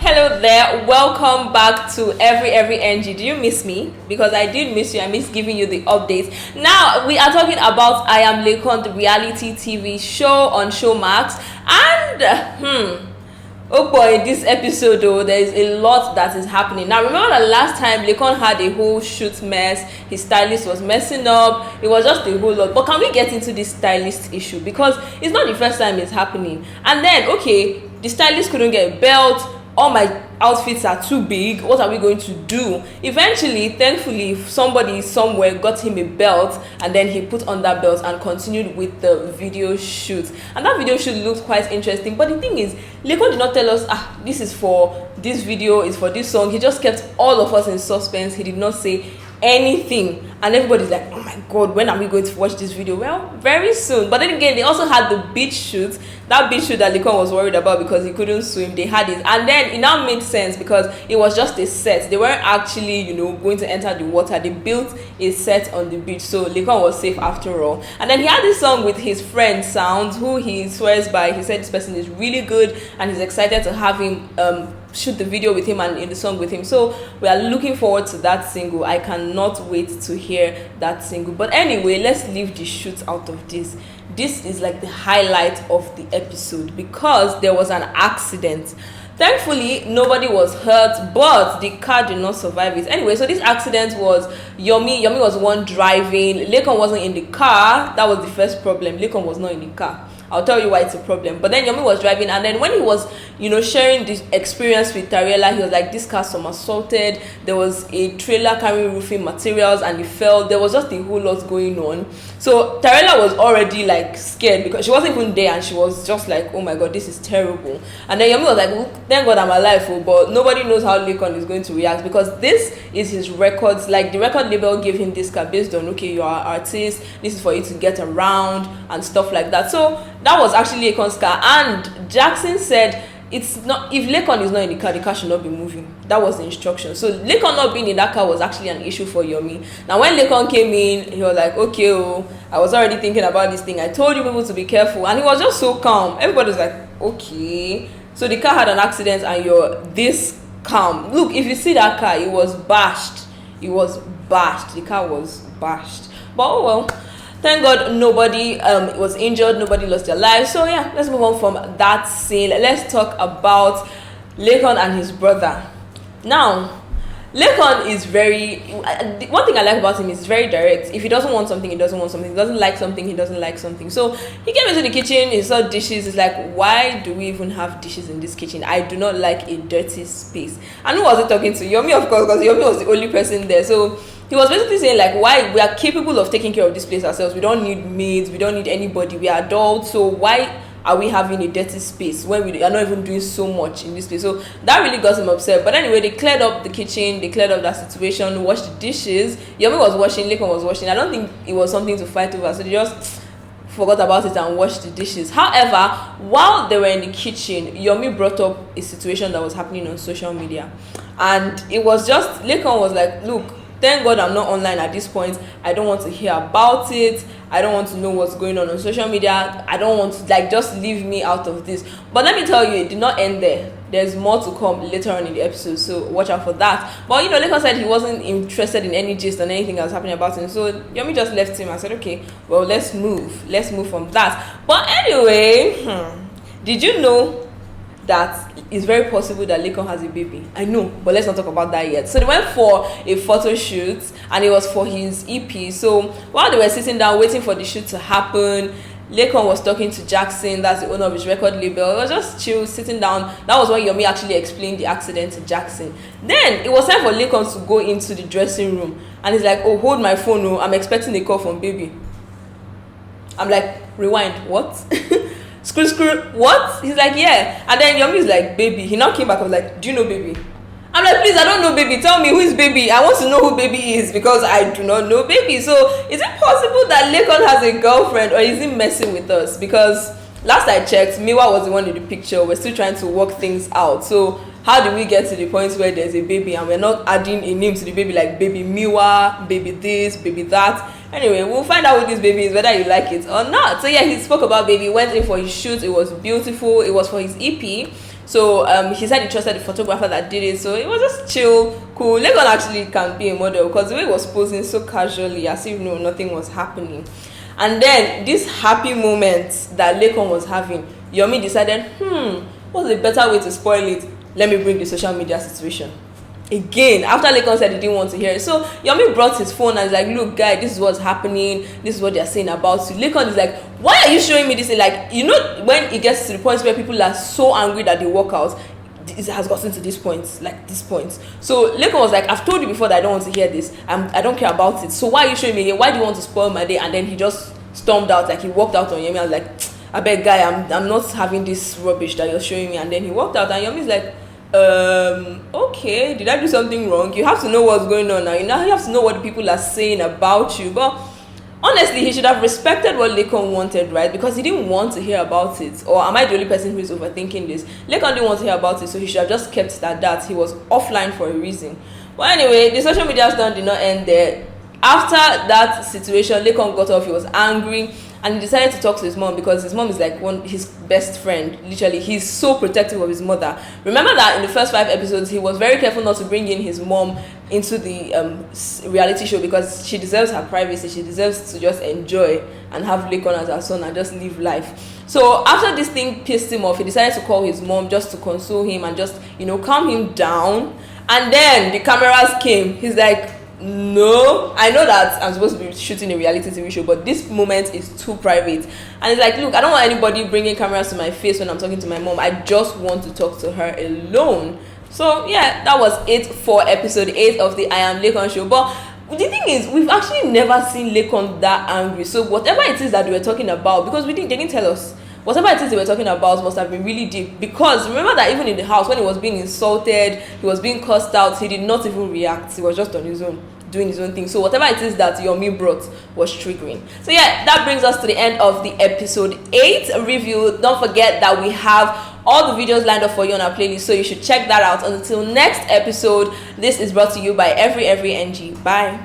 Hello there, welcome back to every NG. Do you miss me? Because I did miss you. I miss giving you the updates. Now we are talking about I Am Laycon, the reality TV show on Showmax. And oh boy, this episode though, there is a lot that is happening. Now remember that last time Laycon had a whole shoot mess, his stylist was messing up, it was just a whole lot. But can we get into this stylist issue? Because it's not the first time it's happening. And then okay, the stylist couldn't get a belt, all my outfits are too big, what are we going to do? Eventually, thankfully, somebody somewhere got him a belt, and then he put on that belt and continued with the video shoot. And that video shoot looked quite interesting. But the thing is, Laycon did not tell us, this is for this video, is for this song. He just kept all of us in suspense. He did not say anything, and everybody's like, oh my god, when are we going to watch this video? Well, very soon. But then again, they also had the beach shoot, that beach shoot that Laycon was worried about because he couldn't swim. They had it, and then it now made sense because it was just a set. They weren't actually going to enter the water. They built a set on the beach, so Laycon was safe after all. And then he had this song with his friend Sounds, who he swears by. He said this person is really good and he's excited to have him shoot the video with him and in the song with him. So we are looking forward to that single. I cannot wait to hear that single. But anyway, let's leave the shoot out of this. This is like the highlight of the episode because there was an accident. Thankfully, nobody was hurt, but the car did not survive it. Anyway, so this accident was Yomi. Yomi was the one driving. Laycon wasn't in the car. That was the first problem. Laycon was not in the car. I'll tell you why it's a problem. But then Yomi was driving, and then when he was, sharing this experience with Tariela, he was like, this car somersaulted. There was a trailer carrying roofing materials, and it fell. There was just a whole lot going on. So Tariela was already like scared because she wasn't even there, and she was just like, oh my god, this is terrible. And then Yomi was like, well, thank God I'm alive, but nobody knows how Laycon is going to react because this is his records. Like the record label gave him this car based on, okay, you are an artist, this is for you to get around and stuff like that. So that was actually Laycon's car, and Jackson said it's not, if Laycon is not in the car should not be moving. That was the instruction. So Laycon not being in that car was actually an issue for Yomi. Now when Laycon came in, he was like, okay, I was already thinking about this thing. I told you people to be careful, and he was just so calm. Everybody was like, okay. So the car had an accident and you're this calm. Look, if you see that car, it was bashed. It was bashed. The car was bashed. But oh well. Thank God nobody was injured, nobody lost their lives. So yeah, let's move on from that scene. Let's talk about Laycon and his brother. Now, Laycon is very, one thing I like about him is very direct. If he doesn't want something, he doesn't want something. He doesn't like something, he doesn't like something. So he came into the kitchen, he saw dishes. He's like, why do we even have dishes in this kitchen? I do not like a dirty space. And who was he talking to? Yomi, of course, because Yomi was the only person there. So he was basically saying like, why we are capable of taking care of this place ourselves. We don't need maids, we don't need anybody. We are adults, so why are we having a dirty space when we are not even doing so much in this place? So that really got him upset. But anyway, they cleared up the kitchen, they cleared up that situation, washed the dishes. Yomi was washing, Laycon was washing. I don't think it was something to fight over, so they just forgot about it and washed the dishes. However, while they were in the kitchen, Yomi brought up a situation that was happening on social media, and it was just, Laycon was like, look, thank God I'm not online at this point. I don't want to hear about it. I don't want to know what's going on social media. I don't want to, just leave me out of this. But let me tell you, it did not end there. There's more to come later on in the episode, so watch out for that. But Laycon said he wasn't interested in any gist and anything that was happening about him. So Yomi just left him and said, okay, well, let's move from that. But anyway, did you know that it's very possible that Laycon has a baby? I know, but let's not talk about that yet. So they went for a photo shoot, and it was for his EP. So while they were sitting down waiting for the shoot to happen, Laycon was talking to Jackson, that's the owner of his record label. It was just chill, sitting down. That was when Yomi actually explained the accident to Jackson. Then it was time for Laycon to go into the dressing room, and he's like, oh, hold my phone, I'm expecting a call from baby. I'm like, rewind, what? Screw, what? He's like, yeah. And then Yomi is like, baby. He now came back and was like, do you know baby? I'm like, please, I don't know baby. Tell me, who is baby? I want to know who baby is because I do not know baby. So is it possible that Laycon has a girlfriend, or is he messing with us? Because last I checked, Miwa was the one in the picture. We're still trying to work things out. So how do we get to the point where there's a baby and we're not adding a name to the baby like baby Miwa, baby this, baby that? Anyway, we'll find out who this baby is, whether you like it or not. So yeah, he spoke about baby, went in for his shoot. It was beautiful. It was for his EP. So he said he trusted the photographer that did it, so it was just chill, cool. Laycon actually can be a model because the way he was posing so casually, as if nothing was happening. And then this happy moment that Laycon was having, Yomi decided, what's a better way to spoil it? Let me bring the social media situation. Again, after Laycon said he didn't want to hear it. So Yomi brought his phone and was like, look guy, this is what's happening, this is what they're saying about you. Laycon is like, why are you showing me this? Like, when it gets to the point where people are so angry that they walk out, it has gotten to this point, like this point. So Laycon was like, I've told you before that I don't want to hear this. I don't care about it. So why are you showing me again? Why do you want to spoil my day? And then he just stormed out, like he walked out on Yomi. I was like, I beg guy, I'm not having this rubbish that you're showing me. And then he walked out and Yomi's like, okay, did I do something wrong? You have to know what's going on now. You have to know what the people are saying about you. But honestly, he should have respected what Laycon wanted, right? Because he didn't want to hear about it. Or am I the only person who is overthinking this? Laycon didn't want to hear about it, so he should have just kept it at that. He was offline for a reason. But anyway, the social media stuff did not end there. After that situation, Laycon got off. He was angry. And he decided to talk to his mom because his mom is like his best friend. Literally, he's so protective of his mother. Remember that in the first 5 episodes, he was very careful not to bring in his mom into the reality show because she deserves her privacy. She deserves to just enjoy and have Laycon as her son and just live life. So after this thing pissed him off, he decided to call his mom just to console him and just, calm him down. And then the cameras came. He's like, no, I know that I'm supposed to be shooting a reality TV show, but this moment is too private. And it's like, look, I don't want anybody bringing cameras to my face when I'm talking to my mom. I just want to talk to her alone. So yeah, that was it for episode 8 of the I Am Laycon show. But the thing is, we've actually never seen Laycon that angry. So whatever it is that we were talking about, because they didn't tell us, whatever it is they were talking about must have been really deep. Because remember that even in the house, when he was being insulted, he was being cursed out, he did not even react. He was just on his own, doing his own thing. So whatever it is that Yomi brought was triggering. So yeah, that brings us to the end of the episode 8 review. Don't forget that we have all the videos lined up for you on our playlist, so you should check that out. Until next episode, this is brought to you by Every NG. Bye.